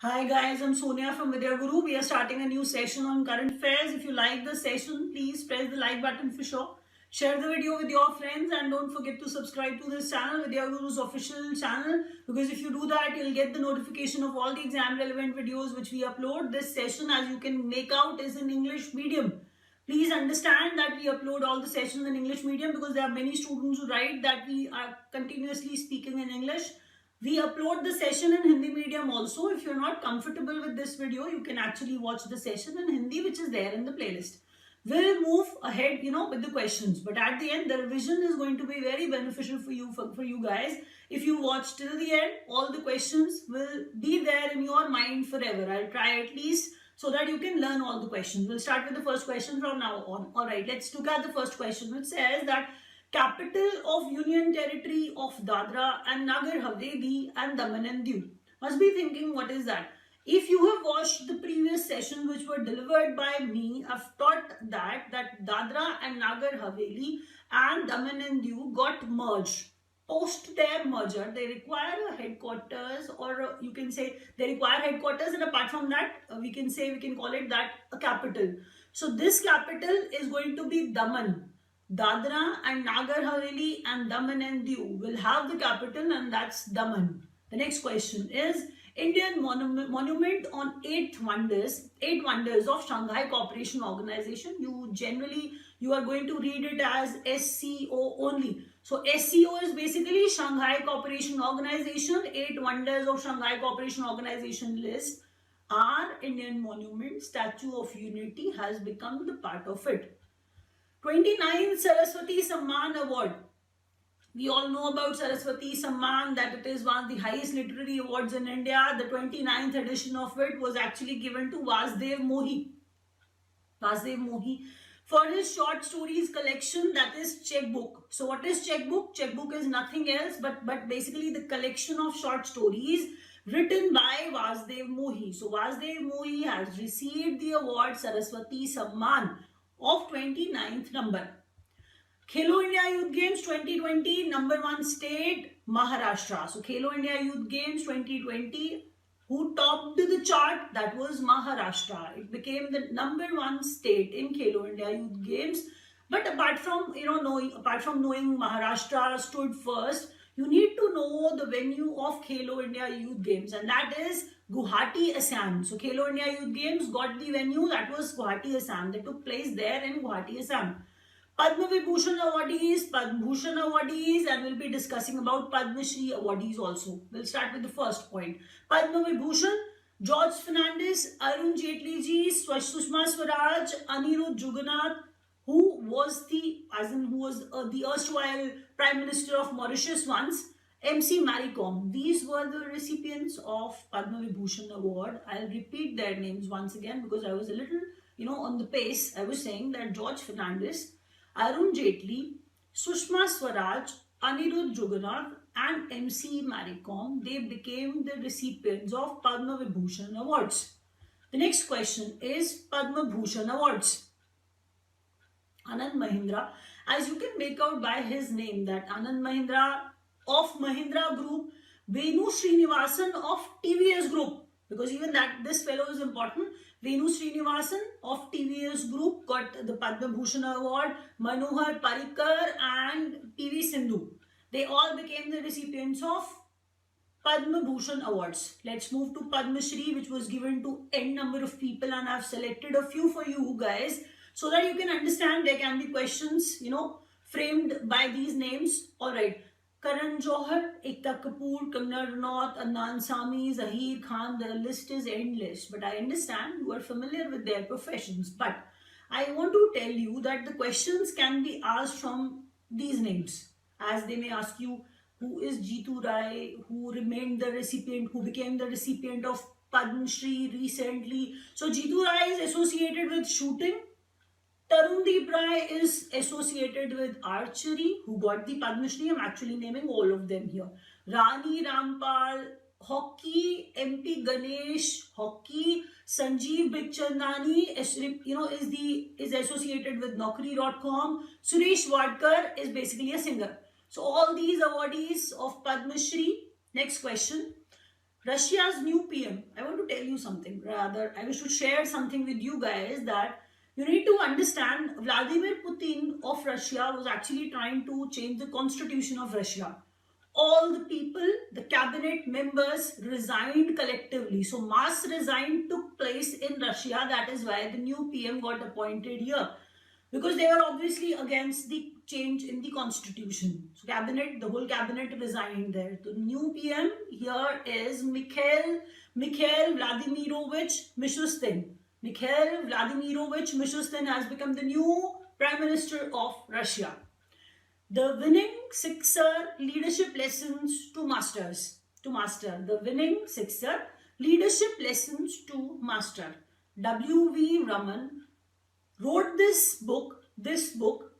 Hi guys, I'm Sonia from Vidya Guru. We are starting a new session on current affairs. If you like the session, please press the like button for sure. Share the video with your friends and don't forget to subscribe to this channel, Vidya Guru's official channel, because if you do that, you'll get the notification of all the exam relevant videos which we upload. This session, as you can make out, is in English medium. Please understand that we upload all the sessions in English medium because there are many students who write that we are continuously speaking in English. We upload the session in Hindi medium also. If you're not comfortable with this video, you can actually watch the session in Hindi, which is there in the playlist. We'll move ahead, with the questions. But at the end, the revision is going to be very beneficial for you guys. If you watch till the end, all the questions will be there in your mind forever. I'll try at least so that you can learn all the questions. We'll start with the first question from now on. All right, let's look at the first question, which says that capital of Union Territory of Dadra and Nagar Haveli and Daman and Diu. Must be thinking, what is that? If you have watched the previous sessions which were delivered by me, I've taught that Dadra and Nagar Haveli and Daman and Diu got merged. Post their merger, they require a headquarters, or you can say they require headquarters, and apart from that, we can call it that a capital. So this capital is going to be Daman. Dadra and Nagar Haveli and Daman and Diu will have the capital, and that's Daman. The next question is Indian monument on eight wonders of Shanghai Cooperation Organization. You are going to read it as SCO only. So SCO is basically Shanghai Cooperation Organization. 8 wonders of Shanghai Cooperation Organization list are Indian monument. Statue of Unity has become the part of it. 29th Saraswati Samman Award. We all know about Saraswati Samman, that it is one of the highest literary awards in India. The 29th edition of it was actually given to Vasudev Mohi. Vasudev Mohi for his short stories collection, that is Checkbook. So what is Checkbook? Checkbook is nothing else but basically the collection of short stories written by Vasudev Mohi. So Vasudev Mohi has received the award Saraswati Samman of 29th number. Khelo India Youth Games 2020, number 1 state, Maharashtra. So Khelo India Youth Games 2020, who topped the chart? That was Maharashtra. It became the number 1 state in Khelo India Youth Games. But apart from knowing Maharashtra stood first, you need to know the venue of Khelo India Youth Games, and that is Guwahati, Assam. So Khelo India Youth Games got the venue, that was Guwahati, Assam. They took place there in Guwahati, Assam. Padma Vibhushan awardees, Padma Bhushan awardees, and we'll be discussing about Padma Shri awardees also. We'll start with the first point. Padma Vibhushan, George Fernandes, Arun Jaitley ji, Sushma Swaraj, Anirudh Jugannath, who was the erstwhile Prime Minister of Mauritius once, MC Mary Kom. These were the recipients of Padma Vibhushan Award. I'll repeat their names once again because I was a little, on the pace. I was saying that George Fernandes, Arun Jaitley, Sushma Swaraj, Anirudh Jugannath and MC Mary Kom, they became the recipients of Padma Vibhushan Awards. The next question is Padma Bhushan Awards. Anand Mahindra, as you can make out by his name, that Anand Mahindra of Mahindra Group, Venu Srinivasan of TVS Group, because even that this fellow is important. Venu Srinivasan of TVS Group got the Padma Bhushan Award. Manohar Parrikar and PV Sindhu, they all became the recipients of Padma Bhushan Awards. Let's move to Padma Shri, which was given to n number of people, and I've selected a few for you guys so that you can understand. There can be questions, framed by these names. Alright. Karan Johar, Ekta Kapoor, Kangana Ranaut, Adnan Sami, Zahir Khan, the list is endless. But I understand you are familiar with their professions. But I want to tell you that the questions can be asked from these names. As they may ask you, who is Jeetu Rai, who became the recipient of Padma Shri recently. So Jeetu Rai is associated with shooting. Tarundeep Rai is associated with archery, who got the Padma Shri. I'm actually naming all of them here. Rani Rampal, hockey, MP Ganesh, hockey. Sanjeev Bikhchandani is associated with Naukri.com. Suresh Wadkar is basically a singer. So all these awardees of Padma Shri. Next question. Russia's new PM, I want to tell you something. Rather, I wish to share something with you guys that you need to understand Vladimir Putin of Russia was actually trying to change the constitution of Russia. All the people, the cabinet members resigned collectively. So mass resign took place in Russia. That is why the new PM got appointed here. Because they were obviously against the change in the constitution. So cabinet, the whole cabinet resigned there. The new PM here is Mikhail Vladimirovich Mishustin. Mikhail Vladimirovich Mishustin has become the new Prime Minister of Russia. The winning sixer leadership lessons to masters. To master. The winning sixer leadership lessons to master. W.V. Raman wrote this book.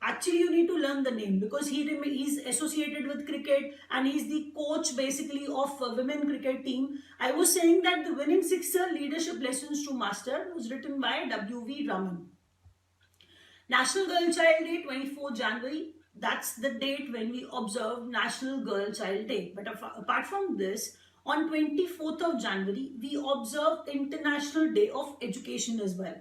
Actually you need to learn the name because he's associated with cricket and he's the coach basically of women cricket team. I was saying that the winning sixer leadership lessons to master was written by W.V. Raman. National Girl Child Day, 24 January. That's the date when we observe National Girl Child Day. But apart from this, on 24th of January, we observe International Day of Education as well.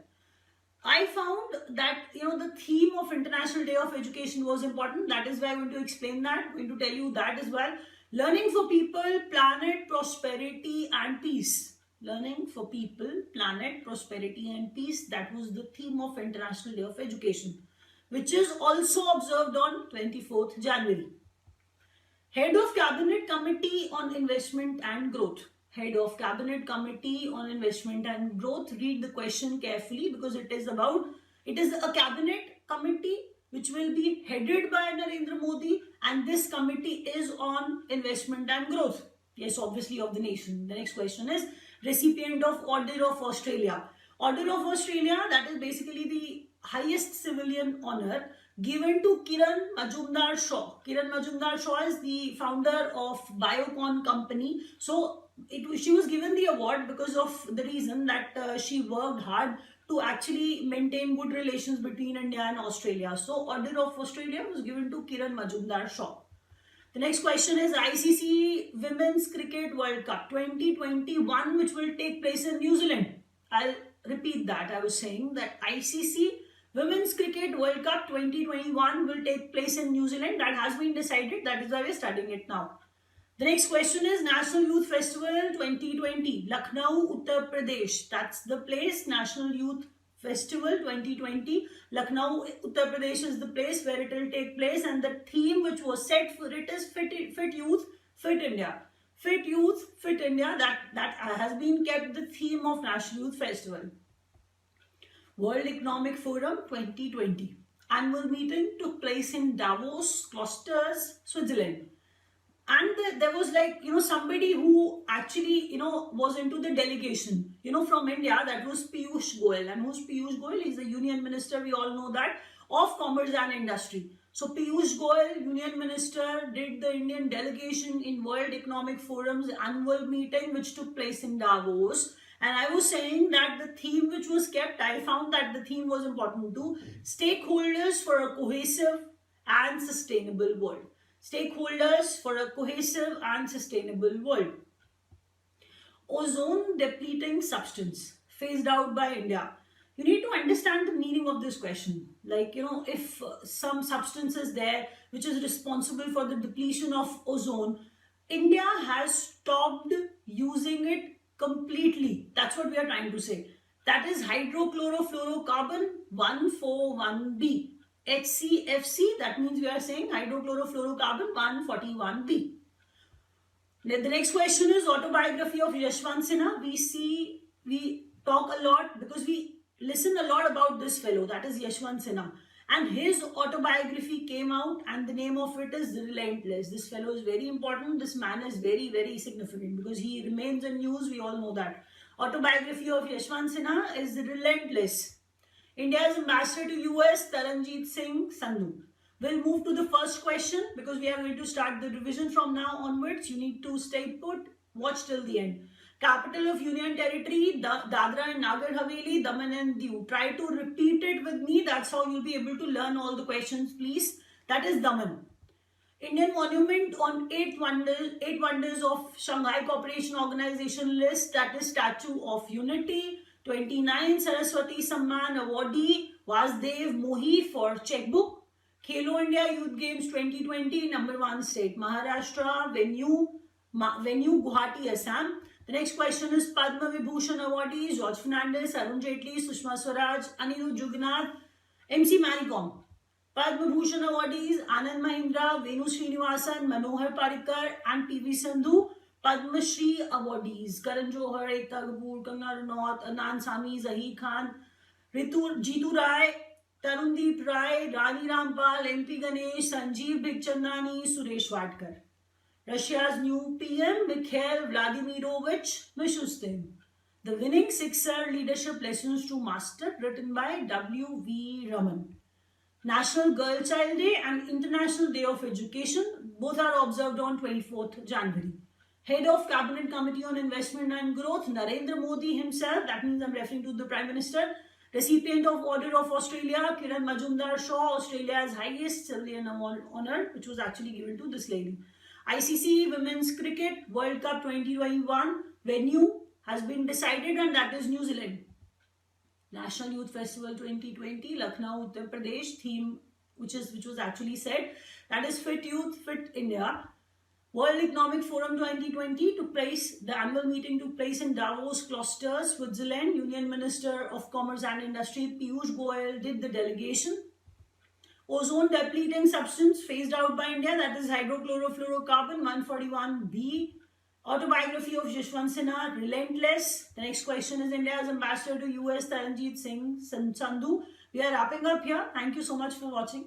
I found that, the theme of International Day of Education was important. That is why I'm going to explain that. I'm going to tell you that as well. Learning for people, planet, prosperity and peace. Learning for people, planet, prosperity and peace. That was the theme of International Day of Education, which is also observed on 24th January. Head of Cabinet Committee on Investment and Growth. Head of Cabinet Committee on Investment and Growth. Read the question carefully because it is a cabinet committee which will be headed by Narendra Modi, and this committee is on investment and growth. Yes, obviously of the nation. The next question is recipient of Order of Australia. Order of Australia, that is basically the highest civilian honor given to Kiran Majumdar Shaw. Kiran Majumdar Shaw is the founder of Biocon company. So she was given the award because of the reason that she worked hard to actually maintain good relations between India and Australia. So Order of Australia was given to Kiran Majumdar Shaw. The next question is ICC Women's Cricket World Cup 2021, which will take place in New Zealand. I'll repeat that. I was saying that ICC Women's Cricket World Cup 2021 will take place in New Zealand. That has been decided. That is why we're studying it now. The next question is National Youth Festival 2020, Lucknow, Uttar Pradesh. That's the place, National Youth Festival 2020. Lucknow, Uttar Pradesh is the place where it will take place, and the theme which was set for it is Fit Youth, Fit India. Fit Youth, Fit India, that has been kept the theme of National Youth Festival. World Economic Forum 2020. Annual meeting took place in Davos, Klosters, Switzerland. And there was somebody who actually, was into the delegation, from India. That was Piyush Goyal. And who's Piyush Goyal? He's the Union Minister, we all know that, of Commerce and Industry. So Piyush Goyal, Union Minister, did the Indian delegation in World Economic Forum's annual meeting, which took place in Davos. And I was saying that the theme which was kept, I found that the theme was important too. Stakeholders for a cohesive and sustainable world. Stakeholders for a cohesive and sustainable world. Ozone depleting substance phased out by India. You need to understand the meaning of this question. If some substance is there which is responsible for the depletion of ozone, India has stopped using it completely. That's what we are trying to say. That is hydrochlorofluorocarbon 141b. HCFC, that means we are saying hydrochlorofluorocarbon 141b. The next question is autobiography of Yashwant Sinha. We talk a lot because we listen a lot about this fellow, that is Yashwant Sinha. And his autobiography came out and the name of it is Relentless. This fellow is very important. This man is very, very significant because he remains in news. We all know that. Autobiography of Yashwant Sinha is Relentless. India's ambassador to US, Taranjeet Singh Sandhu. We'll move to the first question because we are going to start the revision from now onwards. You need to stay put, watch till the end. Capital of Union Territory, Dadra and Nagar Haveli, Daman and Diu. Try to repeat it with me. That's how you'll be able to learn all the questions, please. That is Daman. Indian monument on eight wonders of Shanghai Cooperation Organization list, that is Statue of Unity. 29 Saraswati Samman awardee Vasdev Mohi for checkbook. Khelo India Youth Games 2020, number 1 state Maharashtra, venue Guwahati, Assam. The next question is Padma Vibhushan awardees George Fernandez, Arun Jaitley, Sushma Swaraj, Anirudh Jugnauth, MC Mary Kom. Padma Bhushan awardees Anand Mahindra, Venu Srinivasan, Manohar Parrikar and PV Sandhu. Padma Shri awardees Karan Johar, Ekta Kapoor, Kangana Ranaut, Anand Sami, Zahir Khan, Jitu Rai, Tarundeep Rai, Rani Rampal, MP Ganesh, Sanjeev Bikhchandani, Suresh Vadkar. Russia's new PM Mikhail Vladimirovich Mishustin. The Winning Sixer Leadership Lessons to Master, written by W.V. Raman. National Girl Child Day and International Day of Education, both are observed on 24th January. Head of Cabinet Committee on Investment and Growth, Narendra Modi himself, that means I'm referring to the Prime Minister. Recipient of Order of Australia, Kiran Majumdar Shaw, Australia's highest civilian honor, which was actually given to this lady. ICC Women's Cricket World Cup 2021 venue has been decided, and that is New Zealand. National Youth Festival 2020, Lucknow, Uttar Pradesh, theme which was actually said, that is Fit Youth, Fit India. World Economic Forum 2020 the annual meeting took place in Davos, Klosters, Switzerland. Union Minister of Commerce and Industry Piyush Goyal did the delegation. Ozone depleting substance phased out by India, that is hydrochlorofluorocarbon 141b. Autobiography of Yashwant Sinha, Relentless. The next question is India's ambassador to US, Taranjeet Singh Sandhu. We are wrapping up here. Thank you so much for watching.